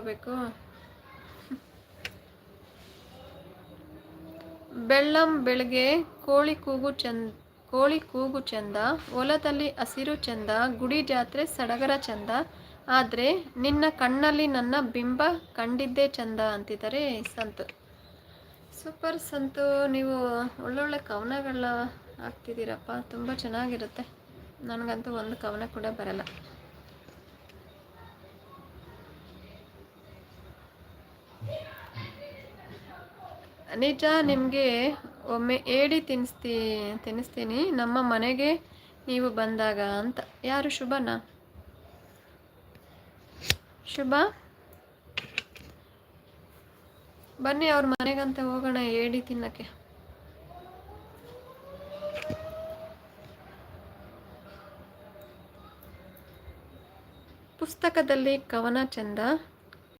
ಓದ್ಕೋಬೇಕು. ಬೆಳ್ಳಂ ಬೆಳಗ್ಗೆ ಕೋಳಿ ಕೂಗು ಚಂದ, ಹೊಲದಲ್ಲಿ ಹಸಿರು ಚಂದ, ಗುಡಿ ಜಾತ್ರೆ ಸಡಗರ ಚಂದ, ಆದರೆ ನಿನ್ನ ಕಣ್ಣಲ್ಲಿ ನನ್ನ ಬಿಂಬ ಕಂಡಿದ್ದೇ ಚಂದ ಅಂತಿದ್ದಾರೆ ಸಂತು. ಸೂಪರ್ ಸಂತು, ನೀವು ಒಳ್ಳೊಳ್ಳೆ ಕವನಗಳನ್ನ ಹಾಕ್ತಿದ್ದೀರಪ್ಪ, ತುಂಬ ಚೆನ್ನಾಗಿರುತ್ತೆ. ನನಗಂತೂ ಒಂದು ಕವನ ಕೂಡ ಬರಲ್ಲ. ನಿಜ, ನಿಮಗೆ ಒಮ್ಮೆ ಏಡಿ ತಿನ್ನಿಸ್ತೀನಿ ನಮ್ಮ ಮನೆಗೆ ನೀವು ಬಂದಾಗ ಅಂತ. ಯಾರು? ಶುಭನಾ? ಶುಭ, ಬನ್ನಿ ಅವ್ರ ಮನೆಗಂತ ಹೋಗೋಣ ಏಡಿ ತಿನ್ನಕ್ಕೆ. ಪುಸ್ತಕದಲ್ಲಿ ಕವನ ಚಂದ,